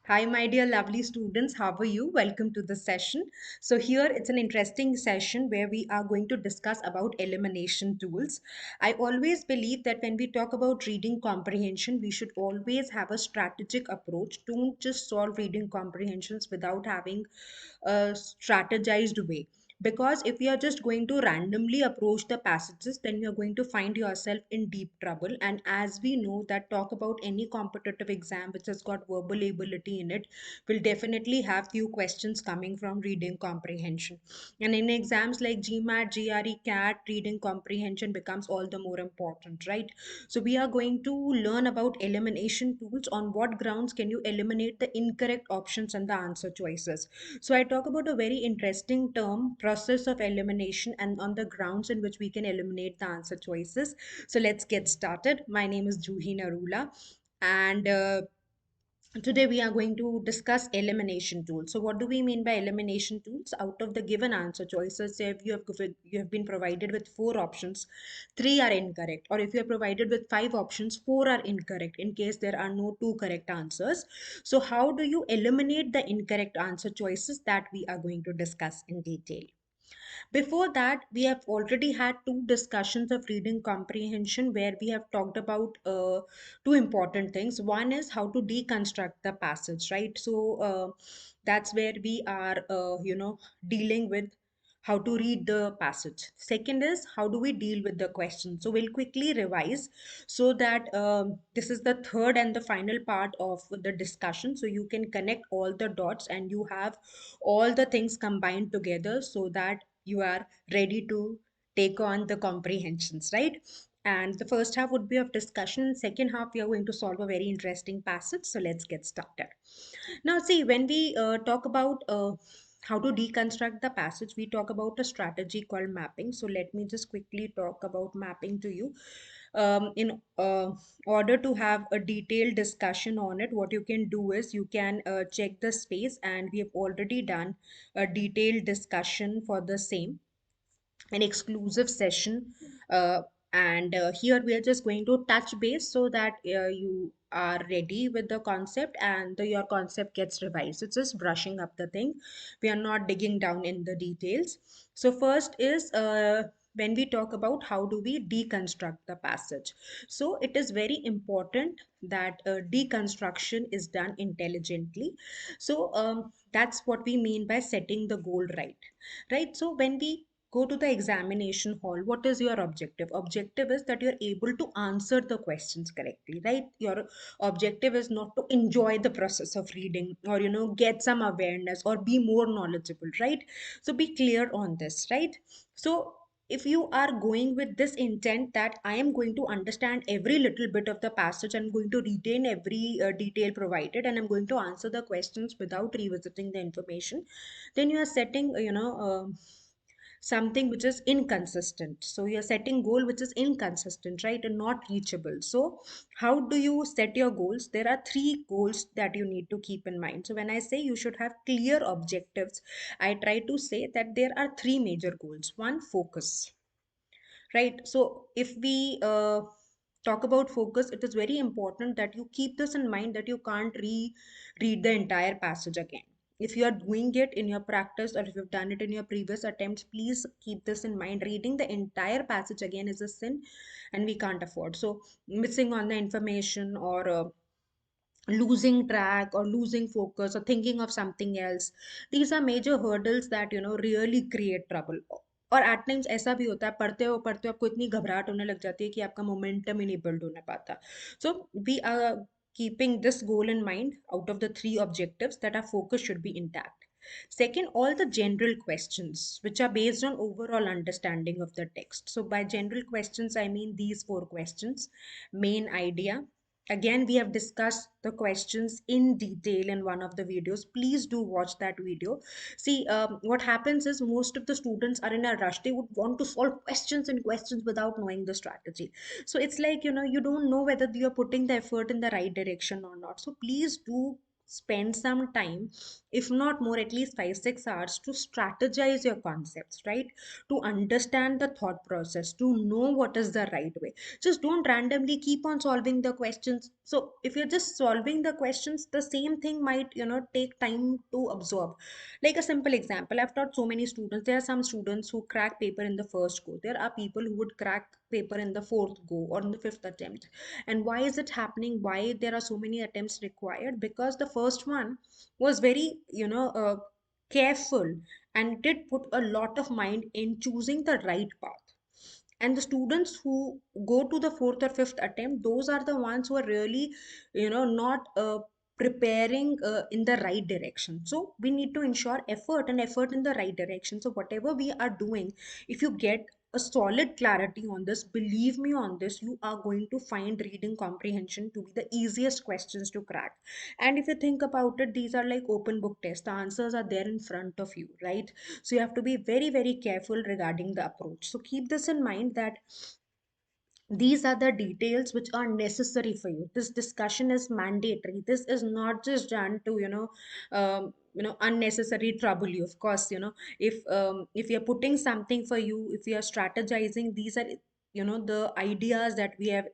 Hi, my dear lovely students. How are you? Welcome to the session. So here it's an interesting session where we are going to discuss about elimination tools. I always believe that when we talk about reading comprehension, we should always have a strategic approach. Don't just solve reading comprehensions without having a strategized way, because if you are just going to randomly approach the passages, then you're going to find yourself in deep trouble. And as we know that talk about any competitive exam which has got verbal ability in it will definitely have few questions coming from reading comprehension. And in exams like GMAT, GRE, CAT, reading comprehension becomes all the more important, right? So we are going to learn about elimination tools. On what grounds can you eliminate the incorrect options and the answer choices? So I talk about a very interesting term, process of elimination, and on the grounds in which we can eliminate the answer choices. So let's get started. My name is Juhi Narula, and today we are going to discuss elimination tools. So what do we mean by elimination tools? Out of the given answer choices, say if you have been provided with four options, three are incorrect, or if you are provided with five options, four are incorrect in case there are no two correct answers. So how do you eliminate the incorrect answer choices? That we are going to discuss in detail. Before that, we have already had two discussions of reading comprehension where we have talked about two important things. One is how to deconstruct the passage, right? So that's where we are, dealing with how to read the passage. Second is how do we deal with the question. So we'll quickly revise so that this is the third and the final part of the discussion. So you can connect all the dots and you have all the things combined together so that you are ready to take on the comprehensions, right? And the first half would be of discussion. Second half, we are going to solve a very interesting passage. So let's get started. Now, see, when we talk about how to deconstruct the passage, we talk about a strategy called mapping. So let me just quickly talk about mapping to you. In order to have a detailed discussion on it, what you can do is you can check the space, and we have already done a detailed discussion for the same, an exclusive session. uh, and here we are just going to touch base so that you are ready with the concept and your concept gets revised. It's just brushing up the thing. We are not digging down in the details. So first is when we talk about how do we deconstruct the passage. So it is very important that deconstruction is done intelligently. So that's what we mean by setting the goal right. Right, so when we go to the examination hall, what is your objective? Objective is that you're able to answer the questions correctly, right? Your objective is not to enjoy the process of reading or get some awareness or be more knowledgeable, right? So be clear on this, right? So if you are going with this intent that I am going to understand every little bit of the passage, I'm going to retain every detail provided, and I'm going to answer the questions without revisiting the information, then you are setting something which is inconsistent. So you're setting goal which is inconsistent, right, and not reachable. So how do you set your goals? There are three goals that you need to keep in mind. So when I say you should have clear objectives, I try to say that there are three major goals. One, focus, right? So if we talk about focus, it is very important that you keep this in mind, that you can't read the entire passage again. If you are doing it in your practice or if you've done it in your previous attempts, please keep this in mind. Reading the entire passage again is a sin, and we can't afford. So missing on the information, or losing track, or losing focus, or thinking of something else, these are major hurdles that really create trouble. और eight times ऐसा भी होता है, पढ़ते हो आपको इतनी घबराहट होने लग जाती है कि आपका मोमेंटम ही नहीं बिल्ड होने पाता. So we are keeping this goal in mind out of the three objectives, that our focus should be intact. Second, all the general questions which are based on overall understanding of the text. So by general questions, I mean these four questions. Main idea. Again, we have discussed the questions in detail in one of the videos. Please do watch that video. See, what happens is most of the students are in a rush. They would want to solve questions and questions without knowing the strategy. So it's like, you don't know whether you're putting the effort in the right direction or not. So please do spend some time, if not more, at least 5 6 hours to strategize your concepts, right? To understand the thought process, to know what is the right way. Just don't randomly keep on solving the questions. So if you're just solving the questions, the same thing might, take time to absorb. Like a simple example, I've taught so many students. There are some students who crack paper in the first go, there are people who would crack paper in the fourth go or in the fifth attempt. And why is it happening? Why there are so many attempts required? Because the first one was very, careful, and did put a lot of mind in choosing the right path. And the students who go to the fourth or fifth attempt, those are the ones who are really, not preparing in the right direction. So we need to ensure effort, and effort in the right direction. So whatever we are doing, if you get a solid clarity on this, believe me on this, you are going to find reading comprehension to be the easiest questions to crack. And if you think about it, these are like open book tests. The answers are there in front of you, right? So you have to be very, very careful regarding the approach. So keep this in mind that these are the details which are necessary for you. This discussion is mandatory. This is not just done to, unnecessary trouble you. Of course, if you're putting something for you, if you are strategizing, these are, the ideas that we have,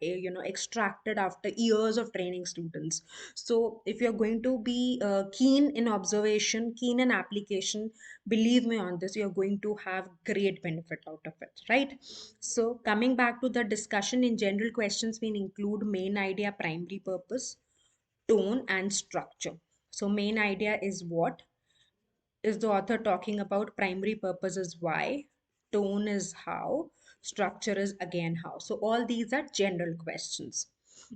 extracted after years of training students. So if you're going to be keen in observation, keen in application, believe me on this, you're going to have great benefit out of it, right? So coming back to the discussion, in general questions we include main idea, primary purpose, tone, and structure. So main idea is what is the author talking about, primary purpose is why, tone is how, structure is again how. So all these are general questions.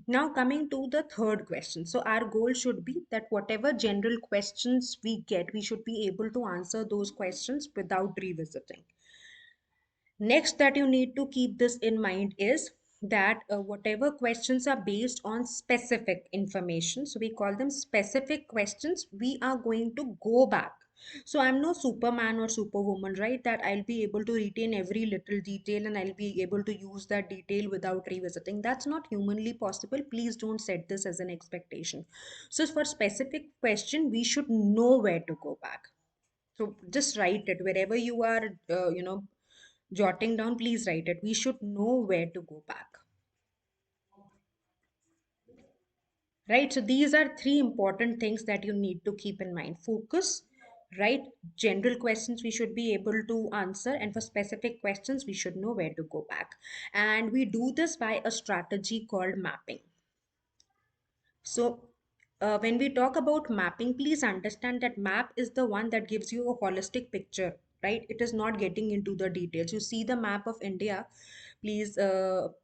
Now coming to the third question. So our goal should be that whatever general questions we get, we should be able to answer those questions without revisiting. Next, that you need to keep this in mind is that whatever questions are based on specific information, so we call them specific questions, we are going to go back. So I'm no superman or superwoman, right? That I'll be able to retain every little detail and I'll be able to use that detail without revisiting. That's not humanly possible. Please don't set this as an expectation. So for specific question, we should know where to go back. So just write it wherever you are, jotting down, please write it. We should know where to go back, right? So these are three important things that you need to keep in mind. Focus, right? General questions we should be able to answer, and for specific questions, we should know where to go back. And we do this by a strategy called mapping. So, when we talk about mapping, please understand that map is the one that gives you a holistic picture, right? It is not getting into the details. You see the map of India, please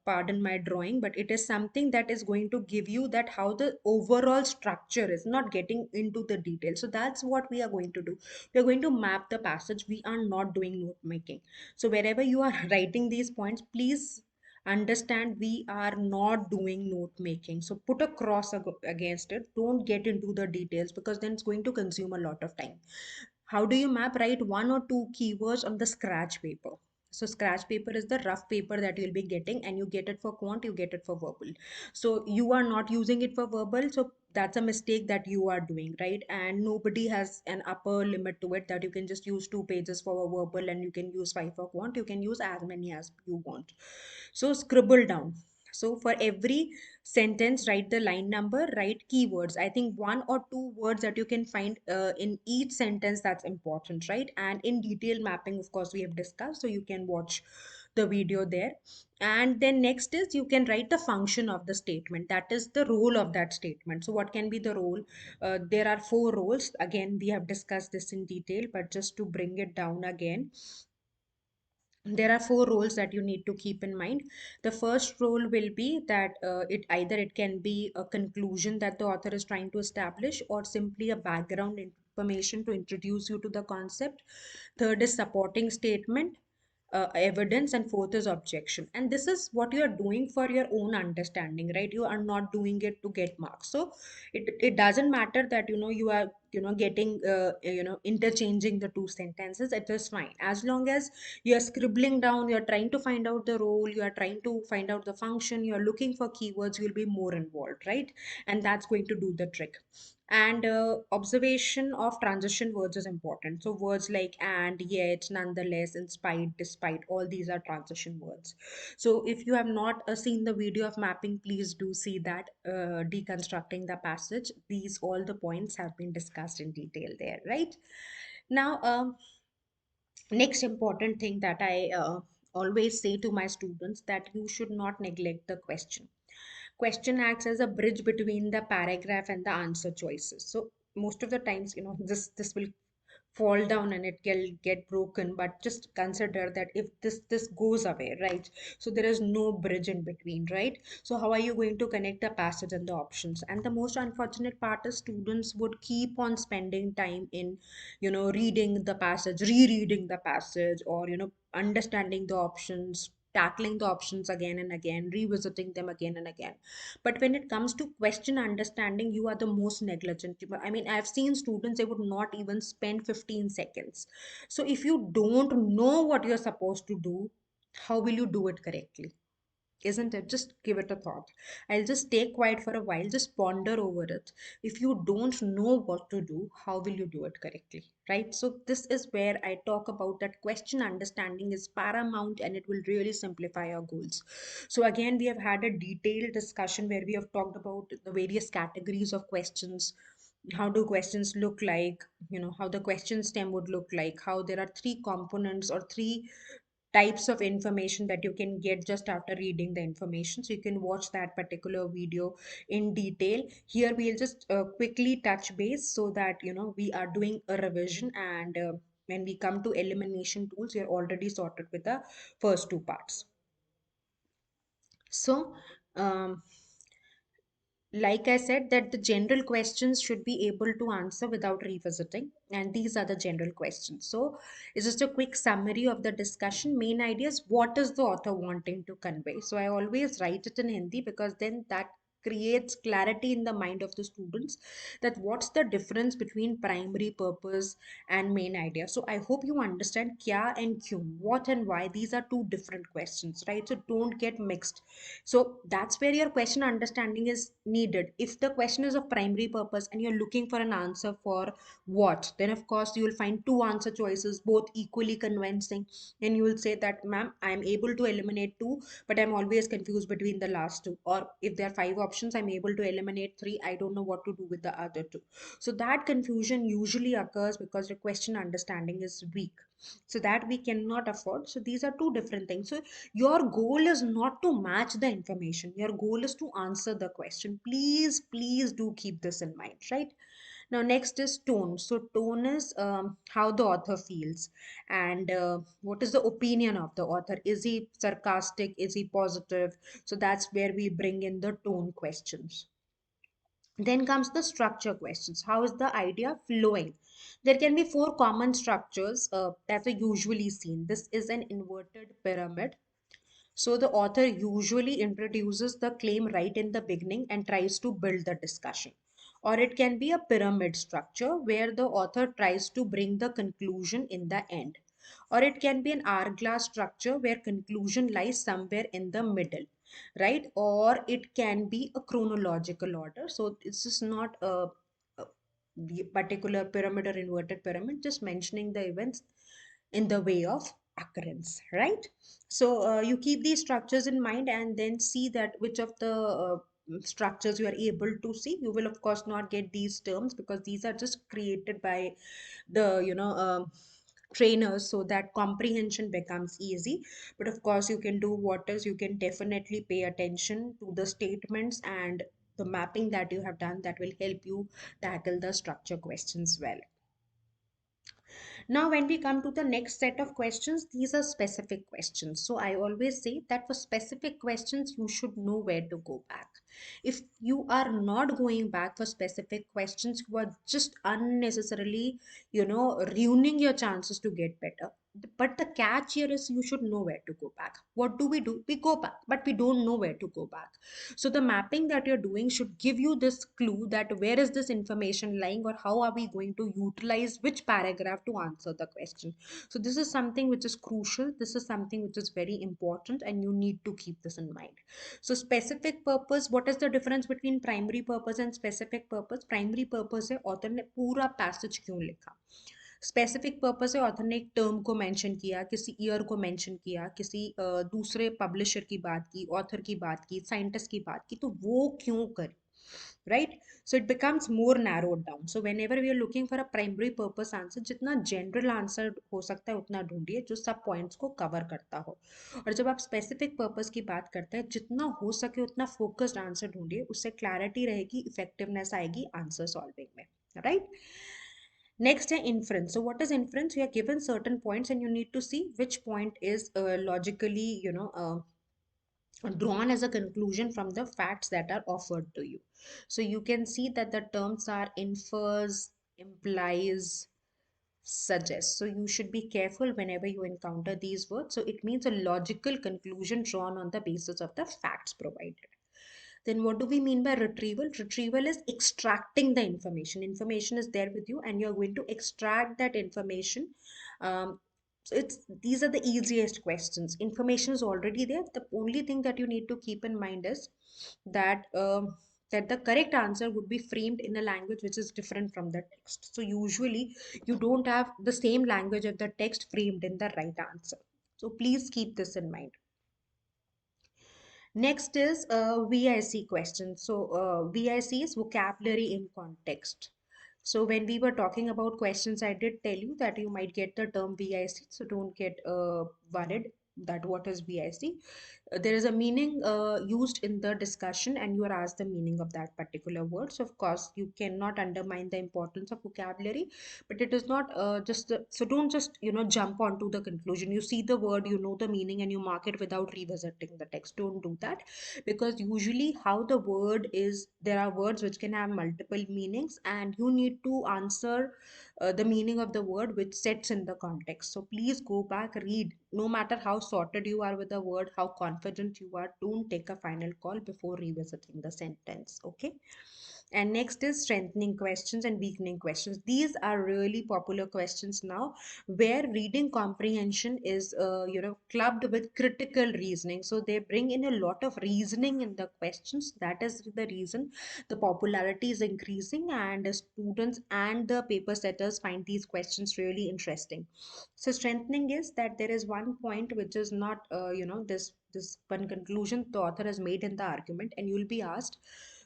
pardon my drawing, but it is something that is going to give you that how the overall structure is, not getting into the details. So that's what we are going to do. We are going to map the passage. We are not doing note making. So wherever you are writing these points, please understand we are not doing note making. So put a cross against it. Don't get into the details, because then it's going to consume a lot of time. How do you map? Write one or two keywords on the scratch paper. So scratch paper is the rough paper that you'll be getting, and you get it for quant, you get it for verbal. So you are not using it for verbal, so that's a mistake that you are doing, right? And nobody has an upper limit to it that you can just use 2 pages for a verbal and you can use 5 for quant. You can use as many as you want. So scribble down. So for every sentence, write the line number, write keywords. I think one or two words that you can find in each sentence, that's important, right? And in detail mapping, of course, we have discussed, so you can watch the video there. And then next is you can write the function of the statement. That is the role of that statement. So what can be the role? There are four roles. Again, we have discussed this in detail, but just to bring it down again, there are four roles that you need to keep in mind. The first role will be that it can be a conclusion that the author is trying to establish, or simply a background information to introduce you to the concept. Third is supporting statement, evidence, and fourth is objection. And this is what you are doing for your own understanding, right? You are not doing it to get marks. So it doesn't matter that you are getting interchanging the two sentences. It is fine as long as you are scribbling down, you are trying to find out the role, you are trying to find out the function, you are looking for keywords, you'll be more involved, right? And that's going to do the trick. And observation of transition words is important. So words like and, yet, nonetheless, in spite, despite, all these are transition words. So if you have not seen the video of mapping, please do see that, deconstructing the passage. These all the points have been discussed in detail there, right? Now, next important thing that I always say to my students, that you should not neglect the question acts as a bridge between the paragraph and the answer choices. So most of the times, this will fall down and it can get broken, but just consider that if this goes away, right? So there is no bridge in between, right? So how are you going to connect the passage and the options? And the most unfortunate part is students would keep on spending time in, reading the passage, rereading the passage, or understanding the options, tackling the options again and again, revisiting them again and again. But when it comes to question understanding, you are the most negligent. I mean, I've seen students, they would not even spend 15 seconds. So if you don't know what you're supposed to do, how will you do it correctly? Isn't it? Just give it a thought. I'll just stay quiet for a while, just ponder over it. If you don't know what to do, how will you do it correctly? Right? So, this is where I talk about that question understanding is paramount and it will really simplify our goals. So, again, we have had a detailed discussion where we have talked about the various categories of questions. How do questions look like, how the question stem would look like, how there are three components or three types of information that you can get just after reading the information. So you can watch that particular video in detail. Here we'll just quickly touch base so that we are doing a revision, and when we come to elimination tools, you're already sorted with the first two parts. So like I said, that the general questions should be able to answer without revisiting, and these are the general questions. So it's just a quick summary of the discussion. Main ideas: what is the author wanting to convey? So I always write it in Hindi because then that creates clarity in the mind of the students, that what's the difference between primary purpose and main idea. So I hope you understand kya and kyun, what and why. These are two different questions, right? So don't get mixed. So that's where your question understanding is needed. If the question is of primary purpose and you're looking for an answer for what, then of course you will find two answer choices, both equally convincing, and you will say that, ma'am, I'm able to eliminate two, but I'm always confused between the last two. Or if there are five options, I'm able to eliminate three, I don't know what to do with the other two. So that confusion usually occurs because your question understanding is weak. So that we cannot afford. So these are two different things. So your goal is not to match the information, your goal is to answer the question. Please do keep this in mind, right? Now next is tone. So tone is how the author feels, and what is the opinion of the author. Is he sarcastic, is he positive? So that's where we bring in the tone questions. Then comes the structure questions. How is the idea flowing? There can be four common structures that are usually seen. This is an inverted pyramid. So the author usually introduces the claim right in the beginning and tries to build the discussion. Or it can be a pyramid structure where the author tries to bring the conclusion in the end. Or it can be an hourglass structure where conclusion lies somewhere in the middle, right? Or it can be a chronological order. So it's just not a particular pyramid or inverted pyramid, just mentioning the events in the way of occurrence, right? So you keep these structures in mind and then see that which of the structures you are able to see. You will of course not get these terms because these are just created by the trainers so that comprehension becomes easy. But of course you can do what is, you can definitely pay attention to the statements and the mapping that you have done, that will help you tackle the structure questions well. Now, when we come to the next set of questions, these are specific questions. So I always say that for specific questions, you should know where to go back. If you are not going back for specific questions, you are just unnecessarily, ruining your chances to get better. But the catch here is you should know where to go back. What do? We go back, but we don't know where to go back. So the mapping that you're doing should give you this clue that where is this information lying, or how are we going to utilize which paragraph to answer the question. So this is something which is crucial. This is something which is very important and you need to keep this in mind. So specific purpose, what is the difference between primary purpose and specific purpose? Primary purpose है author ने पूरा passage क्यों लिखा, specific purpose है author ने एक term को mention किया, किसी ईयर को मेंशन किया, किसी दूसरे पब्लिशर की बात की, ऑथर की बात की, साइंटिस्ट की बात की, तो वो क्यों करी, right? So it becomes more narrowed down. So whenever we are looking for a primary purpose answer, जितना general answer हो सकता है उतना ढूंढिए जो सब points को cover करता हो, और जब आप specific purpose की बात करते हैं जितना हो सके उतना focused answer ढूंढिए, उससे clarity रहेगी, effectiveness आएगी answer solving में, right? Next है inference. So what is inference? You are given certain points and you need to see which point is logically, drawn as a conclusion from the facts that are offered to you. So you can see that the terms are infers, implies, suggests. So you should be careful whenever you encounter these words. So it means a logical conclusion drawn on the basis of the facts provided. Then what do we mean by retrieval? Retrieval is extracting the information. Information is there with you and you're going to extract that information. So it's these are the easiest questions. Information is already there. The only thing that you need to keep in mind is that that the correct answer would be framed in a language which is different from the text. So usually you don't have the same language of the text framed in the right answer. So please keep this in mind. Next is VIC question. So VIC is vocabulary in context. So when we were talking about questions, I did tell you that you might get the term VIC. So don't get worried that what is VIC. There is a meaning used in the discussion and you are asked the meaning of that particular word. So of course you cannot undermine the importance of vocabulary, but it is not so don't just jump onto the conclusion. You see the word, you know the meaning, and you mark it without revisiting the text. Don't do that, because usually how the word is, there are words which can have multiple meanings and you need to answer the meaning of the word which sets in the context. So please go back, read. No matter how sorted you are with the word, how confident you are, don't take a final call before revisiting the sentence. Okay. And next is strengthening questions and weakening questions. These are really popular questions now, where reading comprehension is, clubbed with critical reasoning. So they bring in a lot of reasoning in the questions. That is the reason the popularity is increasing, and the students and the paper setters find these questions really interesting. So strengthening is that there is one point which is not, this one conclusion the author has made in the argument, and you will be asked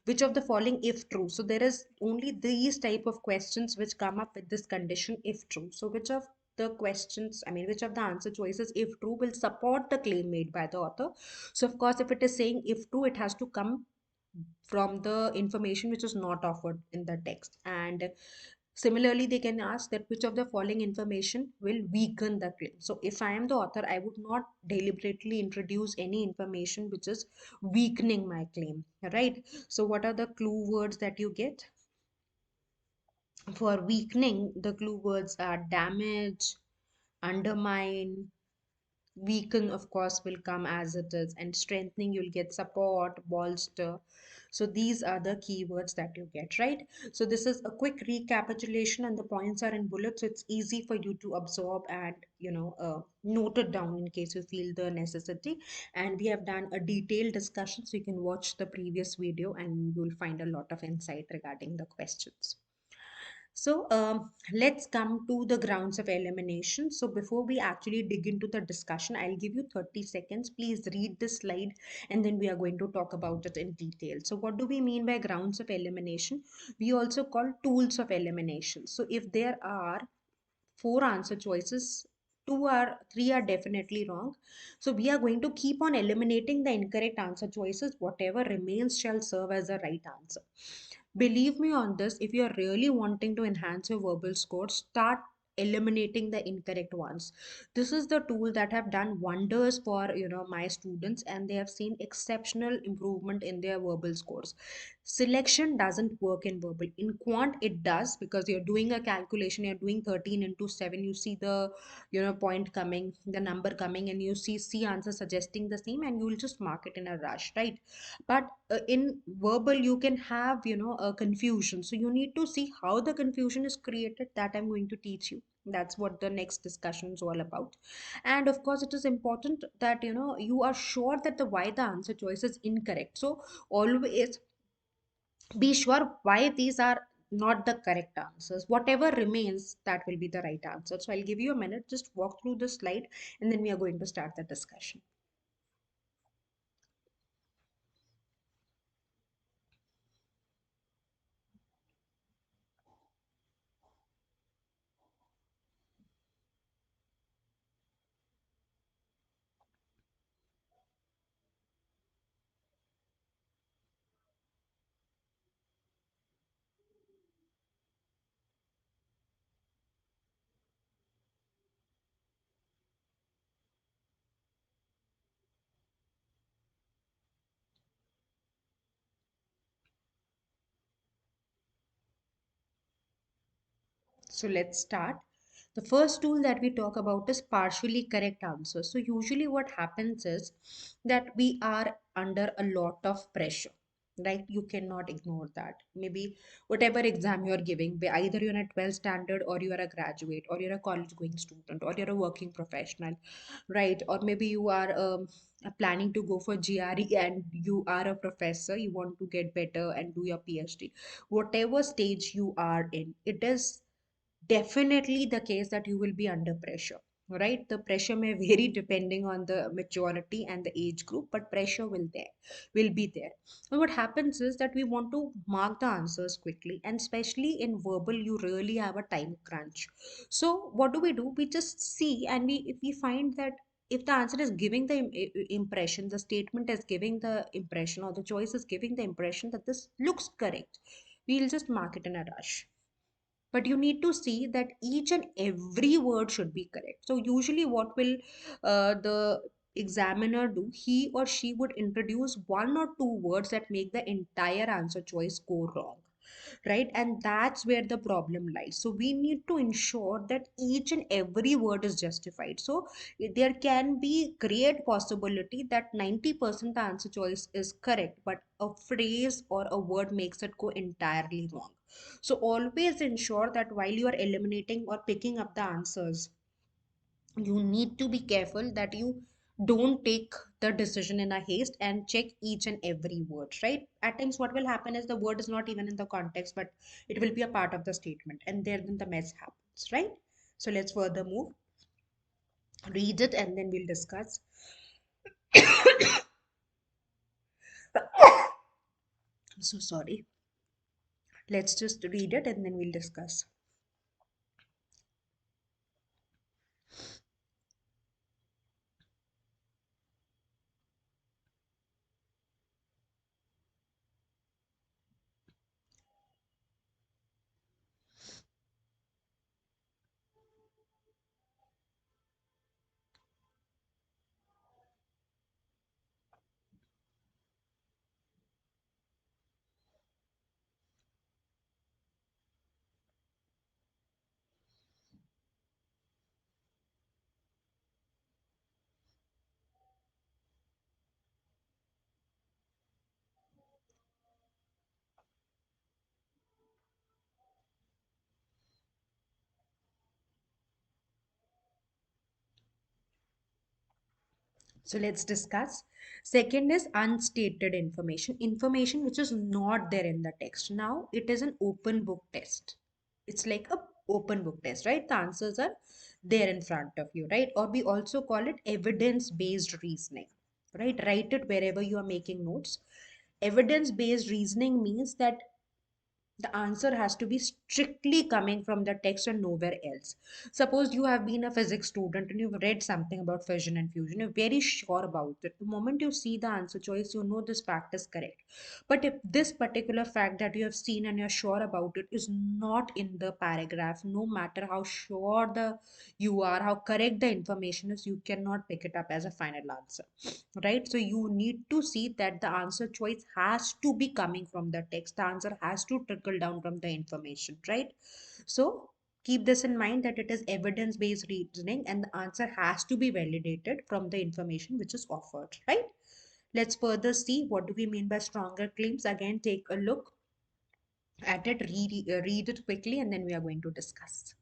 which of the following if true. So there is only these type of questions which come up with this condition if true. So which of the questions, I mean, which of the answer choices if true will support the claim made by the author. So of course, if it is saying if true, it has to come from the information which is not offered in the text. And similarly, they can ask that which of the following information will weaken the claim. So if I am the author, I would not deliberately introduce any information which is weakening my claim, right? So what are the clue words that you get? For weakening, the clue words are damage, undermine, weaken of course will come as it is, and strengthening you'll get support, bolster. So these are the keywords that you get, right? So this is a quick recapitulation and the points are in bullets, so it's easy for you to absorb and note it down in case you feel the necessity. And we have done a detailed discussion, so you can watch the previous video and you'll find a lot of insight regarding the questions. So let's come to the grounds of elimination. So before we actually dig into the discussion, I'll give you 30 seconds. Please read this slide and then we are going to talk about it in detail. So what do we mean by grounds of elimination? We also call tools of elimination. So if there are four answer choices, three are definitely wrong. So we are going to keep on eliminating the incorrect answer choices. Whatever remains shall serve as a right answer. Believe me on this, if you're really wanting to enhance your verbal score, start eliminating the incorrect ones. This is the tool that have done wonders for my students, and they have seen exceptional improvement in their verbal scores. Selection doesn't work in verbal. In quant it does, because you're doing a calculation, you're doing 13 into 7, you see the point coming, the number coming, and you see answer suggesting the same, and you'll just mark it in a rush, right? But in verbal you can have a confusion, so you need to see how the confusion is created. That I'm going to teach you. That's what the next discussion is all about. And of course it is important that you are sure that the why the answer choice is incorrect. So always be sure why these are not the correct answers. Whatever remains, that will be the right answer. So I'll give you a minute, just walk through the slide, and then we are going to start the discussion. So let's start. The first tool that we talk about is partially correct answers. So usually what happens is that we are under a lot of pressure, right? You cannot ignore that. Maybe whatever exam you're giving, either you're a 12 standard, or you're a graduate, or you're a college going student, or you're a working professional, right? Or maybe you are planning to go for GRE and you are a professor, you want to get better and do your PhD. Whatever stage you are in, it is definitely the case that you will be under pressure, right? The pressure may vary depending on the maturity and the age group, but pressure will be there. And what happens is that we want to mark the answers quickly, and especially in verbal you really have a time crunch. So what do? We just see, and we if we find that if the answer is giving the impression, the statement is giving the impression, or the choice is giving the impression that this looks correct, we'll just mark it in a rush. But you need to see that each and every word should be correct. So usually what will the examiner do? He or she would introduce one or two words that make the entire answer choice go wrong, right? And that's where the problem lies. So we need to ensure that each and every word is justified. So there can be great possibility that 90% the answer choice is correct, but a phrase or a word makes it go entirely wrong. So always ensure that while you are eliminating or picking up the answers, you need to be careful that you don't take the decision in a haste, and check each and every word, right? At times what will happen is the word is not even in the context, but it will be a part of the statement, and there then the mess happens, right? So let's further move, read it, and then we'll discuss. I'm so sorry. Let's just read it and then we'll discuss. So let's discuss. Second is unstated information, information which is not there in the text. Now it is an open book test. It's like a open book test, right? The answers are there in front of you, right? Or we also call it evidence based reasoning, right? Write it wherever you are making notes. Evidence based reasoning means that The answer has to be strictly coming from the text and nowhere else. Suppose you have been a physics student and you've read something about fission and fusion, you're very sure about it. The moment you see the answer choice, you know this fact is correct. But if this particular fact that you have seen and you're sure about it is not in the paragraph, no matter how sure the you are, how correct the information is, you cannot pick it up as a final answer, right? So you need to see that the answer choice has to be coming from the text. The answer has to trickle down from the information, right? So keep this in mind that it is evidence based reasoning and the answer has to be validated from the information which is offered, right? Let's further see what do we mean by stronger claims. Again, take a look at it, read it quickly, and then we are going to discuss.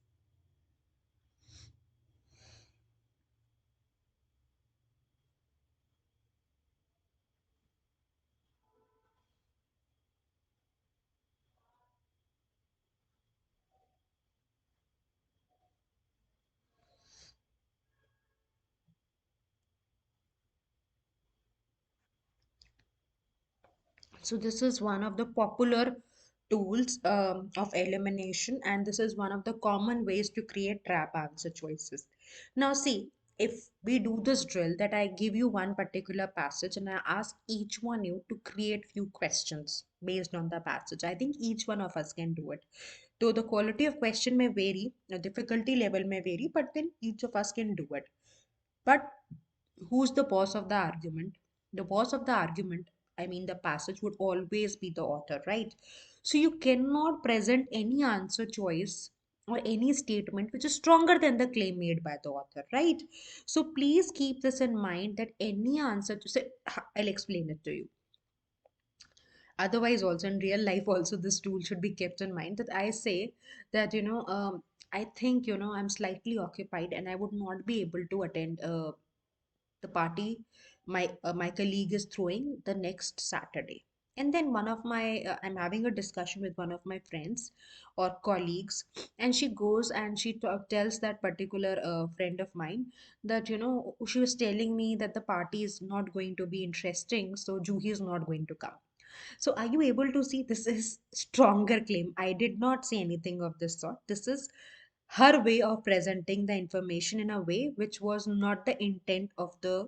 So this is one of the popular tools of elimination, and this is one of the common ways to create trap answer choices. Now see, if we do this drill that I give you one particular passage and I ask each one you to create few questions based on the passage, I think each one of us can do it. Though the quality of question may vary, the difficulty level may vary, but then each of us can do it. But who's the boss of the argument? The boss of the argument, I mean, the passage would always be the author, right? So you cannot present any answer choice or any statement which is stronger than the claim made by the author, right? So please keep this in mind that any answer to say, I'll explain it to you. Otherwise, also in real life, also this tool should be kept in mind that I say that, I think, I'm slightly occupied and I would not be able to attend the party my colleague is throwing the next Saturday. And then I'm having a discussion with one of my friends or colleagues, and she goes and tells that particular friend of mine that she was telling me that the party is not going to be interesting, so Juhi is not going to come. So are you able to see this is stronger claim? I did not say anything of this sort. This is her way of presenting the information in a way which was not the intent of the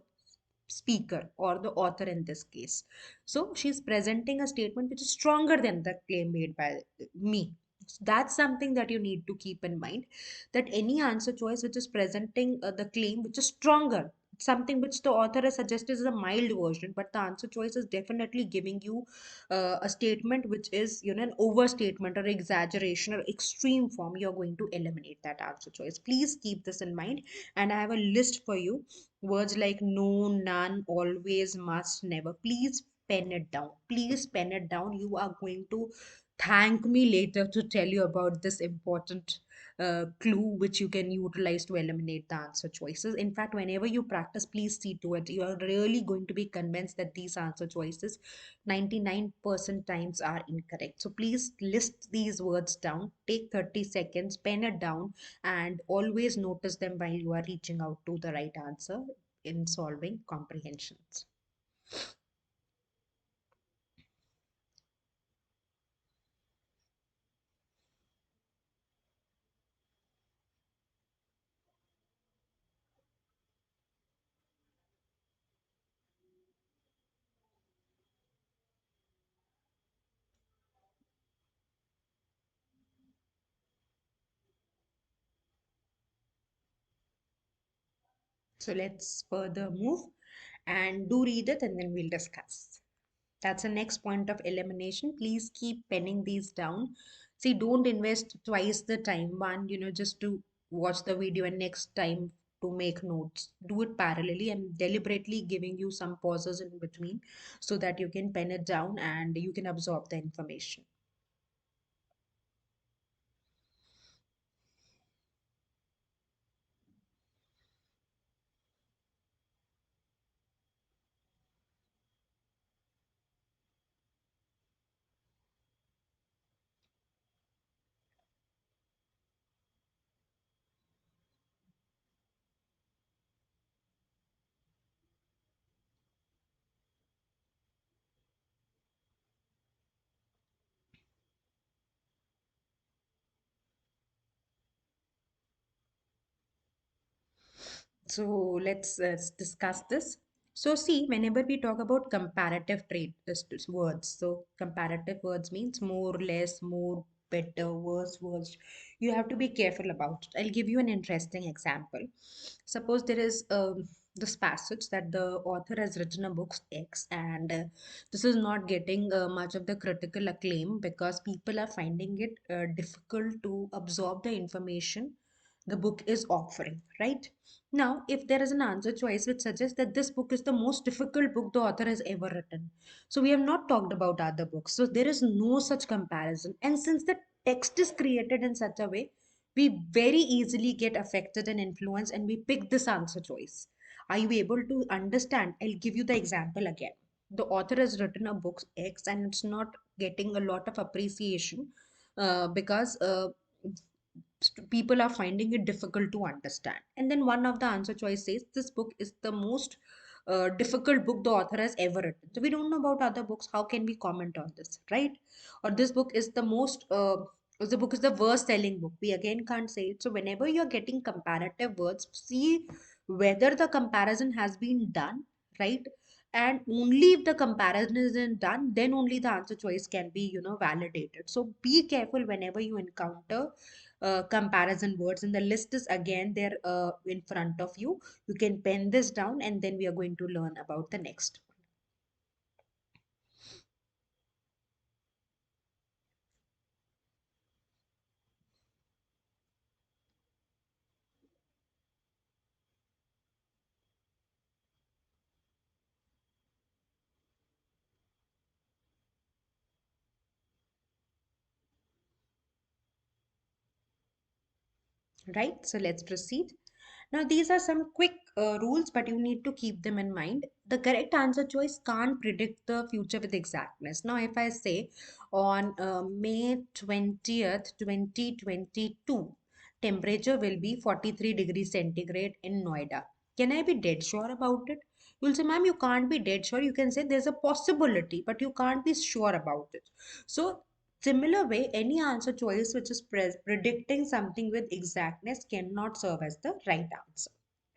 speaker or the author in this case. So she's presenting a statement which is stronger than the claim made by me. So that's something that you need to keep in mind, that any answer choice which is presenting the claim which is stronger, something which the author has suggested is a mild version, but the answer choice is definitely giving you a statement which is an overstatement or exaggeration or extreme form, you're going to eliminate that answer choice. Please keep this in mind. And I have a list for you. Words like no, none, always, must, never. Please pen it down. Please pen it down. You are going to thank me later to tell you about this important clue which you can utilize to eliminate the answer choices. In fact, whenever you practice, please see to it. You are really going to be convinced that these answer choices 99% times are incorrect. So please list these words down. Take 30 seconds, pen it down, and always notice them while you are reaching out to the right answer in solving comprehensions. So let's further move and do read it and then we'll discuss. That's the next point of elimination. Please keep penning these down. See, don't invest twice the time. One, just to watch the video and next time to make notes. Do it parallelly. I'm deliberately giving you some pauses in between so that you can pen it down and you can absorb the information. let's discuss this. So see, whenever we talk about comparative words, so comparative words means more, less, more, better, worse, worse. You have to be careful about it. I'll give you an interesting example. Suppose there is this passage that the author has written a book X, and this is not getting much of the critical acclaim because people are finding it difficult to absorb the information the book is offering, right? Now, if there is an answer choice which suggests that this book is the most difficult book the author has ever written, so we have not talked about other books. So there is no such comparison. And since the text is created in such a way, we very easily get affected and influenced and we pick this answer choice. Are you able to understand? I'll give you the example again. The author has written a book X and it's not getting a lot of appreciation because people are finding it difficult to understand. And then one of the answer choice says this book is the most difficult book the author has ever written. So we don't know about other books. How can we comment on this, right? Or this book is the most the book is the worst selling book. We again can't say it. So whenever you're getting comparative words, see whether the comparison has been done, right? And only if the comparison isn't done, then only the answer choice can be, validated. So be careful whenever you encounter comparison words, and the list is again there in front of you. You can pen this down and then we are going to learn about the next. Right, so let's proceed. Now these are some quick rules, but you need to keep them in mind. The correct answer choice can't predict the future with exactness. Now if I say on May 20th 2022 temperature will be 43 degrees centigrade in Noida, can I be dead sure about it? You'll say, ma'am, you can't be dead sure. You can say there's a possibility, but you can't be sure about it. So similar way, any answer choice which is predicting something with exactness cannot serve as the right answer,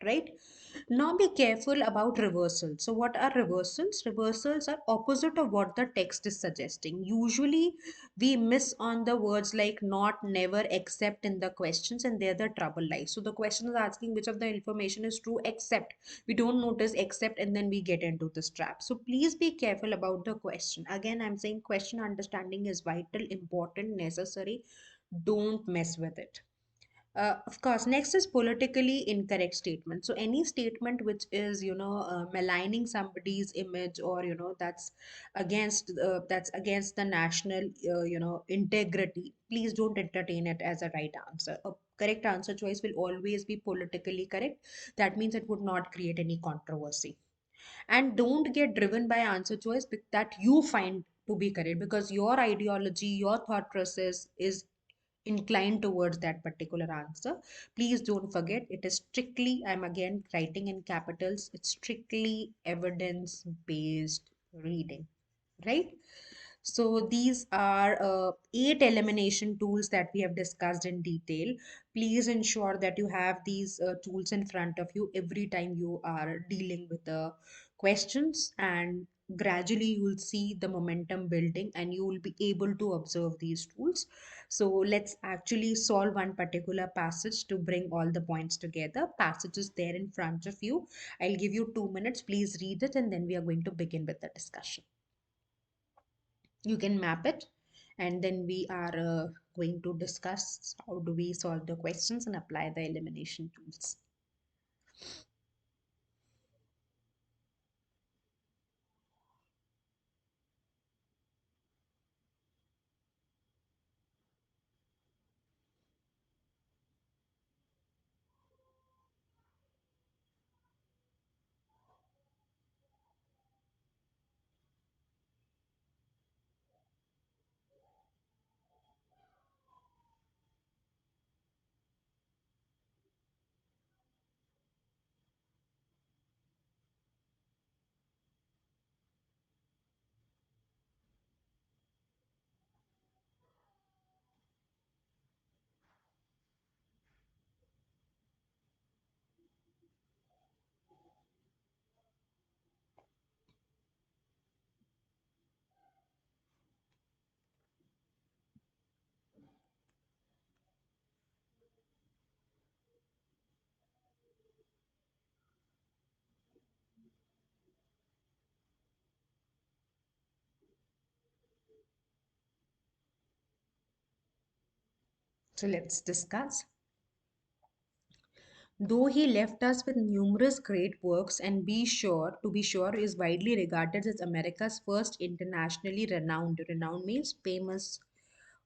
right? Now be careful about reversals. So what are reversals? Reversals are opposite of what the text is suggesting. Usually we miss on the words like not, never, except in the questions, and there the trouble lies. So the question is asking which of the information is true except. We don't notice except and then we get into this trap. So please be careful about the question. Again, I'm saying question understanding is vital, important, necessary. Don't mess with it. Of course, next is politically incorrect statement. So any statement which is, maligning somebody's image, or that's against the national, integrity. Please don't entertain it as a right answer. A correct answer choice will always be politically correct. That means it would not create any controversy. And don't get driven by answer choice that you find to be correct, because your ideology, your thought process is inclined towards that particular answer. Please don't forget, it is strictly, I'm again writing in capitals, it's strictly evidence based reading, right? So these are 8 elimination tools that we have discussed in detail. Please ensure that you have these tools in front of you every time you are dealing with the questions, and gradually you will see the momentum building and you will be able to observe these tools. So let's actually solve one particular passage to bring all the points together. Passage is there in front of you. I'll give you 2 minutes. Please read it and then we are going to begin with the discussion. You can map it, and then we are going to discuss how do we solve the questions and apply the elimination tools. So let's discuss. Though he left us with numerous great works and be sure, is widely regarded as America's first internationally renowned means famous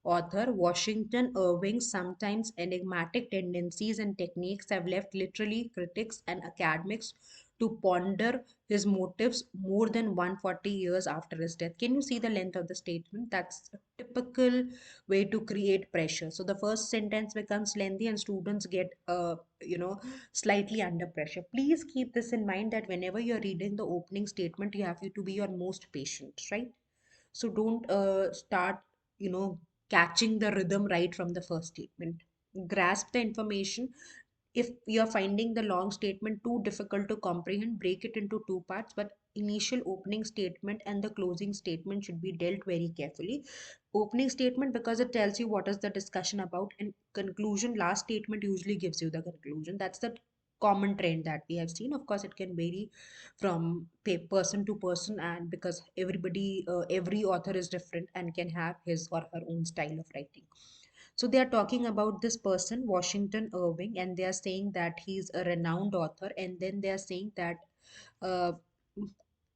author, Washington Irving's sometimes enigmatic tendencies and techniques have left literally critics and academics to ponder his motives more than 140 years after his death. Can you see the length of the statement? That's a typical way to create pressure. So the first sentence becomes lengthy and students get slightly under pressure. Please keep this in mind that whenever you're reading the opening statement, you have to be your most patient, right? So don't start you know catching the rhythm right from the first statement. Grasp the information. If you're finding the long statement too difficult to comprehend, break it into two parts, but initial opening statement and the closing statement should be dealt very carefully. Opening statement because it tells you what is the discussion about, and conclusion, last statement usually gives you the conclusion. That's the common trend that we have seen. Of course, it can vary from person to person, and because every author is different and can have his or her own style of writing. So they are talking about this person, Washington Irving, and they are saying that he's a renowned author, and then they are saying that uh,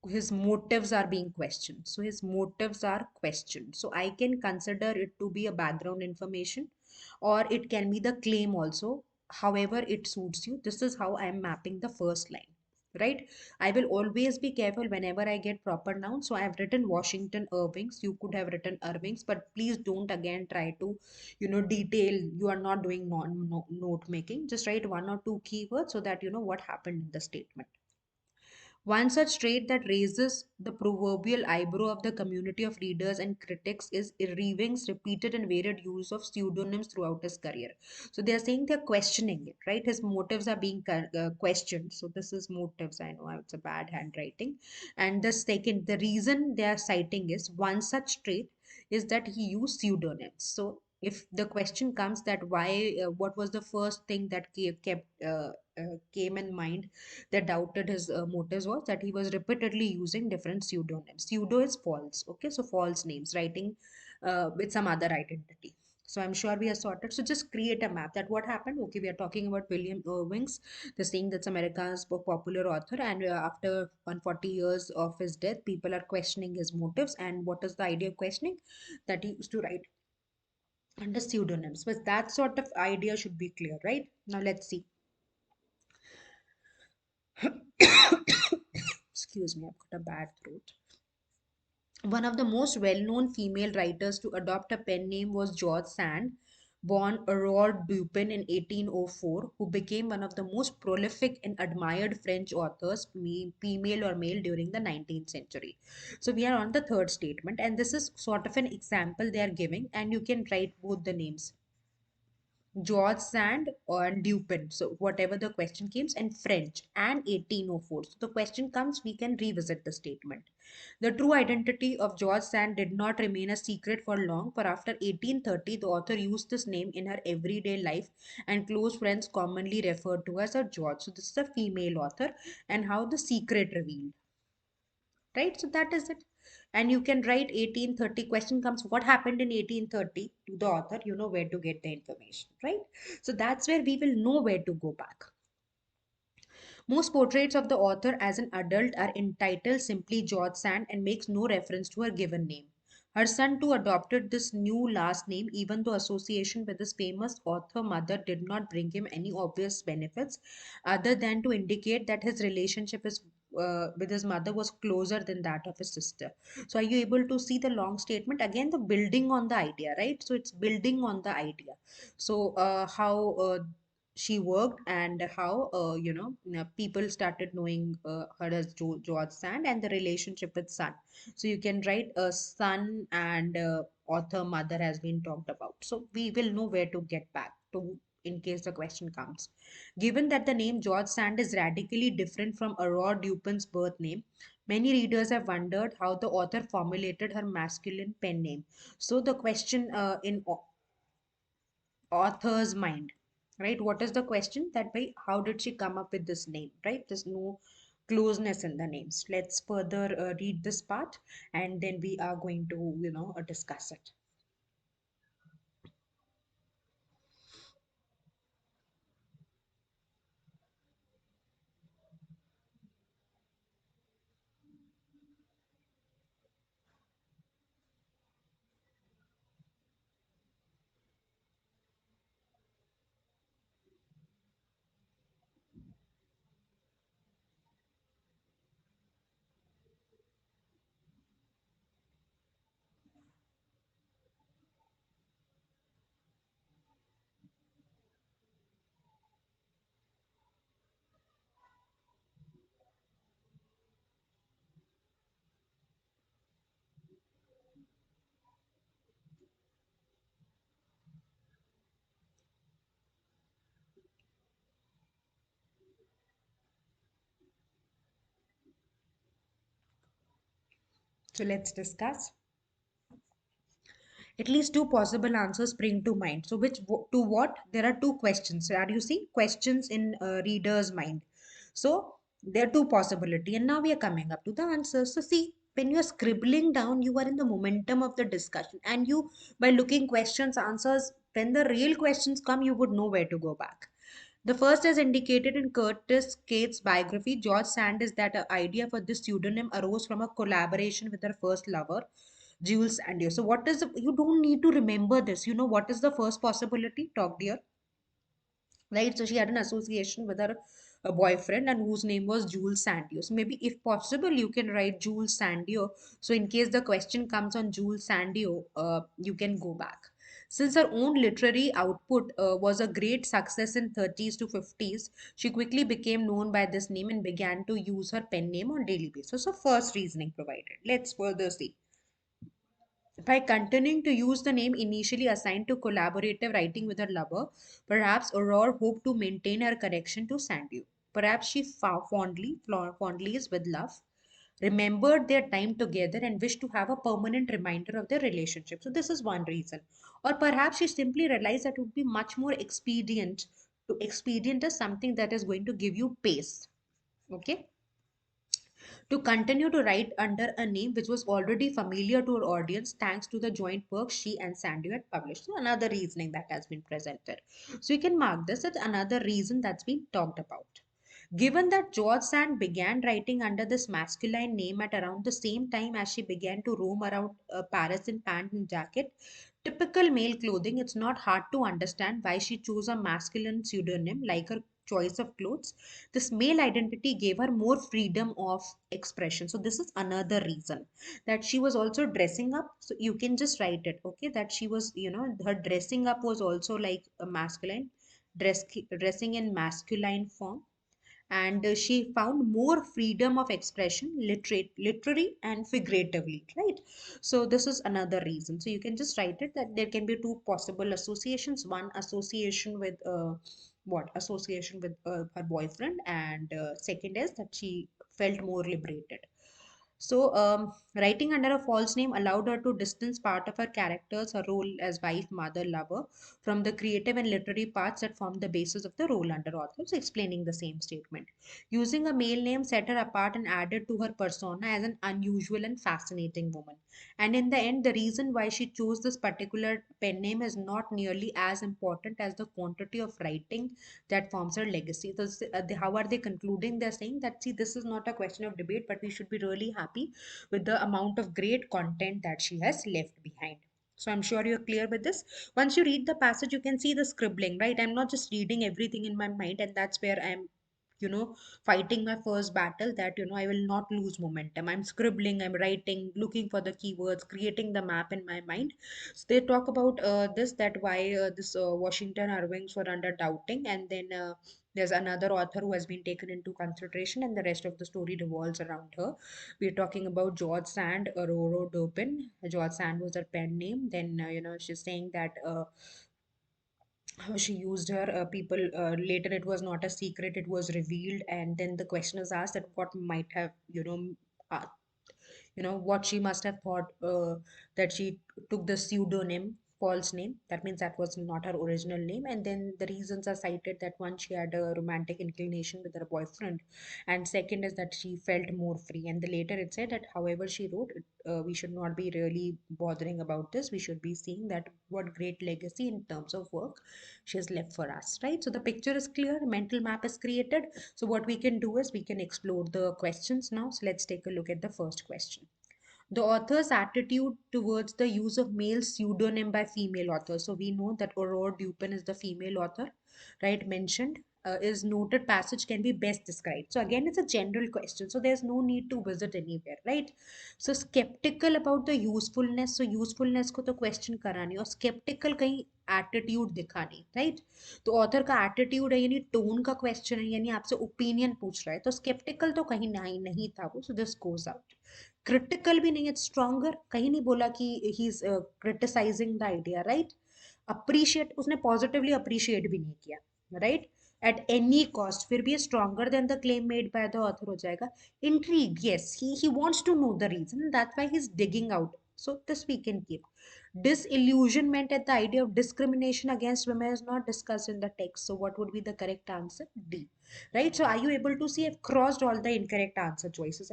his motives are being questioned. So his motives are questioned. So I can consider it to be a background information, or it can be the claim also. However, it suits you. This is how I am mapping the first line. Right? I will always be careful whenever I get proper nouns. So I have written Washington Irvings. You could have written Irvings, but please don't again try to, detail. You are not doing note making. Just write one or two keywords so that you know what happened in the statement. One such trait that raises the proverbial eyebrow of the community of readers and critics is Irving's repeated and varied use of pseudonyms throughout his career. So they are saying they're questioning it, right? His motives are being questioned. So this is motives. I know it's a bad handwriting. And the second, the reason they are citing is one such trait is that he used pseudonyms. So if the question comes that what was the first thing that came in mind that doubted his motives was that he was repeatedly using different pseudonyms. Pseudo is false, okay? So false names, writing with some other identity. So I'm sure we are sorted. So just create a map that what happened. Okay, we are talking about William Irving's, the saying that's America's popular author, and after 140 years of his death, people are questioning his motives. And what is the idea of questioning? That he used to write under pseudonyms. But that sort of idea should be clear, right? Now let's see. Excuse me, I've got a bad throat. One of the most well-known female writers to adopt a pen name was George Sand, born Aurore Dupin in 1804, who became one of the most prolific and admired French authors, female or male, during the 19th century. So we are on the third statement, and this is sort of an example they are giving, and you can write both the names. George Sand or Dupin. So whatever the question comes, and French and 1804. So the question comes, we can revisit the statement. The true identity of George Sand did not remain a secret for long, for after 1830, the author used this name in her everyday life, and close friends commonly referred to her as a George. So this is a female author, and how the secret revealed, right? So that is it. And you can write 1830. Question comes, what happened in 1830 to the author? You know where to get the information, right? So that's where we will know where to go back. Most portraits of the author as an adult are entitled simply George Sand and makes no reference to her given name. Her son too adopted this new last name, even though association with his famous author mother did not bring him any obvious benefits, other than to indicate that his relationship with his mother was closer than that of his sister. So, are you able to see the long statement? Again, the building on the idea, right? So, it's building on the idea. So, how she worked, and how people started knowing her as George Sand, and the relationship with son. So you can write a son, and author mother has been talked about. So we will know where to get back to in case the question comes. Given that the name George Sand is radically different from Aurore Dupin's birth name, many readers have wondered how the author formulated her masculine pen name. So the question in author's mind, right? What is the question? That by how did she come up with this name, right? There's no closeness in the names. Let's further read this part, and then we are going to discuss it. So let's discuss. At least two possible answers spring to mind. So which to what? There are two questions. So are you see questions in reader's mind? So there are two possibility, and now we are coming up to the answers. So see, when you are scribbling down, you are in the momentum of the discussion, and you by looking questions, answers. When the real questions come, you would know where to go back. The first, as indicated in Curtis Kate's biography, George Sand, is that the idea for this pseudonym arose from a collaboration with her first lover, Jules Sandio. So, what is the, you don't need to remember this. You know, what is the first possibility? Talk, dear. Right? So, she had an association with her boyfriend and whose name was Jules Sandio. So, maybe if possible, you can write Jules Sandio. So, in case the question comes on Jules Sandio, you can go back. Since her own literary output was a great success in 30s to 50s, she quickly became known by this name and began to use her pen name on daily basis. So, first reasoning provided. Let's further see. By continuing to use the name initially assigned to collaborative writing with her lover, perhaps Aurore hoped to maintain her connection to Sandu. Perhaps she fondly is with love, remembered their time together and wished to have a permanent reminder of their relationship. So this is one reason. Or perhaps she simply realized that it would be much more expedient as something that is going to give you pace. Okay, to continue to write under a name which was already familiar to her audience thanks to the joint work she and Sandy had published. So another reasoning that has been presented. So you can mark this as another reason that's been talked about. Given that George Sand began writing under this masculine name at around the same time as she began to roam around Paris in pant and jacket, typical male clothing, it's not hard to understand why she chose a masculine pseudonym like her choice of clothes. This male identity gave her more freedom of expression. So this is another reason that she was also dressing up. So you can just write it, okay, that she was, her dressing up was also like a masculine dressing in masculine form, and she found more freedom of expression literary and figuratively, right? So this is another reason. So you can just write it that there can be two possible associations. One association with what association with her boyfriend, and second is that she felt more liberated. So, writing under a false name allowed her to distance part of her characters, her role as wife, mother, lover, from the creative and literary parts that form the basis of the role under authors, explaining the same statement. Using a male name set her apart and added to her persona as an unusual and fascinating woman. And in the end, the reason why she chose this particular pen name is not nearly as important as the quantity of writing that forms her legacy. So, how are they concluding? They're saying that, see, this is not a question of debate, but we should be really happy with the amount of great content that she has left behind. So I'm sure you're clear with this. Once you read the passage, you can see the scribbling, right? I'm not just reading everything in my mind, and that's where I'm you know fighting my first battle, that I will not lose momentum. I'm scribbling, I'm writing, looking for the keywords, creating the map in my mind. So they talk about this, that why this Washington Irvings were under doubting, and then there's another author who has been taken into consideration, and the rest of the story revolves around her. We're talking about George Sand, Aurora Dopin. George Sand was her pen name. Then she's saying that how she used her people, later it was not a secret, it was revealed, and then the question is asked that what might have uh, what she must have thought, that she took the pseudonym, false name. That means that was not her original name. And then the reasons are cited, that one, she had a romantic inclination with her boyfriend, and second is that she felt more free. And the later it said that however she wrote it, we should not be really bothering about this. We should be seeing that what great legacy in terms of work she has left for us, right? So the picture is clear, mental map is created. So what we can do is we can explore the questions now. So let's take a look at the first question. The author's attitude towards the use of male pseudonym by female authors. So we know that Aurore Dupin is the female author, right? Mentioned, is noted passage can be best described. So again, it's a general question. So there's no need to visit anywhere, right? So skeptical about the usefulness. So usefulness को तो question करा नहीं, और skeptical कहीं attitude दिखा नहीं, right? तो author का attitude है, यानी tone का question है, यानी आपसे opinion पूछ रहा है, तो skeptical तो कहीं नहीं नहीं था वो. So this goes out. Critical भी नहीं है, stronger, कहीं नहीं बोला कि he's criticizing the idea, right? Appreciate, उसने positively appreciate भी नहीं किया, right? at any cost, फिर भी stronger than the claim made by the author हो जाएगा. Intrigue, yes, he wants to know the reason, that's why he's digging out. So this we can keep. Disillusionment at the idea of discrimination against women is not discussed in the text. So what would be the correct answer? D. Right? So are you able to see I've crossed all the incorrect answer choices?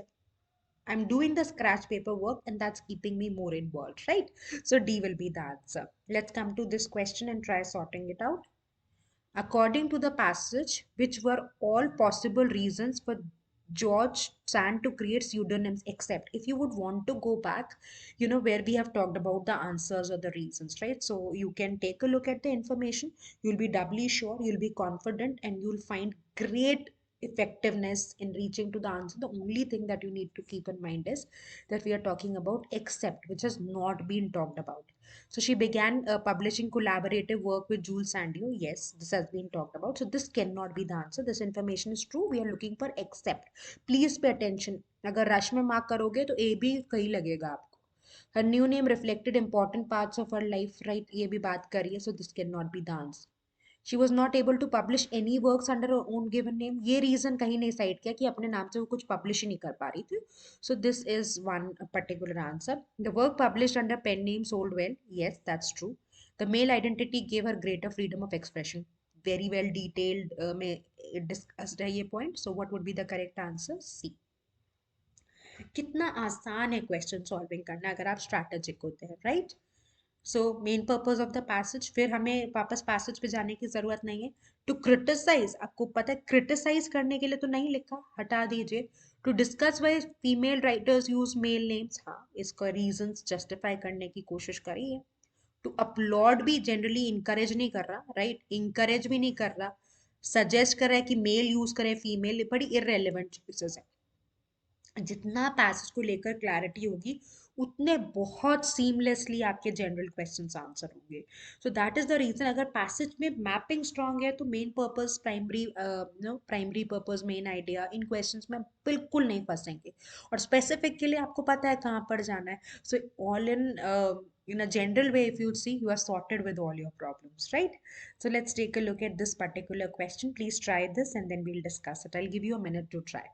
I'm doing the scratch paper work and that's keeping me more involved, right? So D will be the answer. Let's come to this question and try sorting it out. According to the passage, which were all possible reasons for George Sand to create pseudonyms, except if you would want to go back, where we have talked about the answers or the reasons, right? So you can take a look at the information, you'll be doubly sure, you'll be confident, and you'll find great effectiveness in reaching to the answer. The only thing that you need to keep in mind is that we are talking about except, which has not been talked about. So she began publishing collaborative work with Jules Sandio. Yes, this has been talked about. So this cannot be the answer. This information is true. We are looking for except. Please pay attention. अगर rush में mark करोगे तो ए भी कहीं लगेगा आपको. Her new name reflected important parts of her life, right? ये भी बात करिए. So this cannot be the answer. She was not able to publish any works under her own given name. ये reason कहीं नहीं cite किया कि अपने नाम से वो कुछ publish ही नहीं कर पा रही थी. So this is one particular answer. The work published under pen name sold well. Yes, that's true. The male identity gave her greater freedom of expression. Very well detailed में discussed है ये point. So what would be the correct answer? C. कितना आसान है question solving करना अगर आप strategic होते हैं, right? So main purpose of the passage, फिर हमें वापस पैसेज पे जाने की जरूरत नहीं है. टू क्रिटिसाइज, आपको पता है क्रिटिसाइज करने के लिए तो नहीं लिखा, हटा दीजिए. To discuss why female writers use male names, हाँ इसका रीजंस जस्टिफाई करने की कोशिश करी है. टू अपलॉड भी जनरली इंकरेज नहीं कर रहा, राइट? इंकरेज भी नहीं कर रहा, सजेस्ट कर रहा है कि मेल यूज करें फीमेल, बड़ी इरेलीवेंट चीजें है. जितना पैसेज को लेकर क्लैरिटी होगी उतने बहुत सीमलेसली आपके जनरल क्वेश्चंस आंसर होंगे. So that is the reason, अगर पैसेज में मैपिंग स्ट्रांग है तो main purpose, primary purpose, main idea in questions में बिल्कुल नहीं फंसेंगे. और स्पेसिफिक के लिए आपको पता है कहाँ पर जाना है. So all in a general way, if you see, you are sorted with all your problems, right? So let's take a look at this particular question. Please try this and then we'll discuss it. I'll give you a minute to try.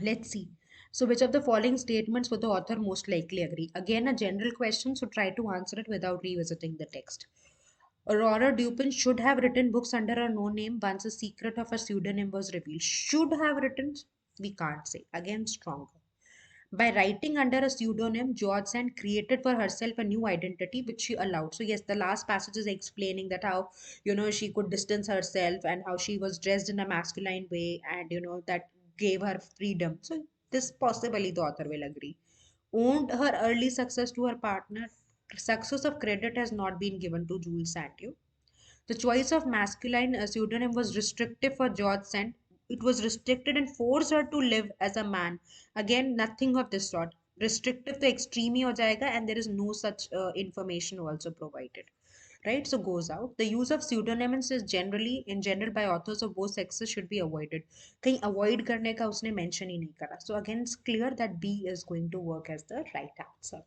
Let's see. So, which of the following statements would the author most likely agree? Again, a general question, so try to answer it without revisiting the text. Aurora Dupin should have written books under her no name once the secret of her pseudonym was revealed. Should have written, we can't say. Again, stronger. By writing under a pseudonym, George Sand created for herself a new identity which she allowed. So, yes, the last passage is explaining that how, she could distance herself and how she was dressed in a masculine way, and, that gave her freedom. So, this possibly the author will agree. Owned her early success to her partner. Success of credit has not been given to Jules Sand. The choice of masculine pseudonym was restrictive for George Sand. It was restricted and forced her to live as a man. Again, nothing of this sort. Restrictive to extreme ho jayega, and there is no such information also provided. Right? So goes out. The use of pseudonyms is generally, in general, by authors of both sexes should be avoided. कहीं avoid करने का उसने mention ही नहीं करा. So again, it's clear that B is going to work as the right answer.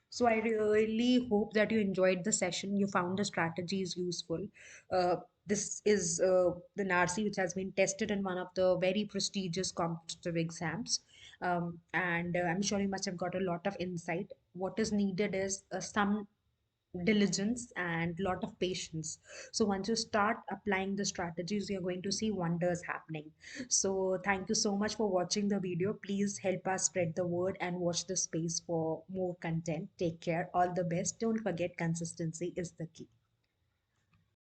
So I really hope that you enjoyed the session. You found the strategies useful. This is the NARCI, which has been tested in one of the very prestigious competitive exams. And I'm sure you must have got a lot of insight. What is needed is some diligence and lot of patience. So once you start applying the strategies, you're going to see wonders happening. So thank you so much for watching the video. Please help us spread the word and watch the space for more content. Take care. All the best. Don't forget, consistency is the key.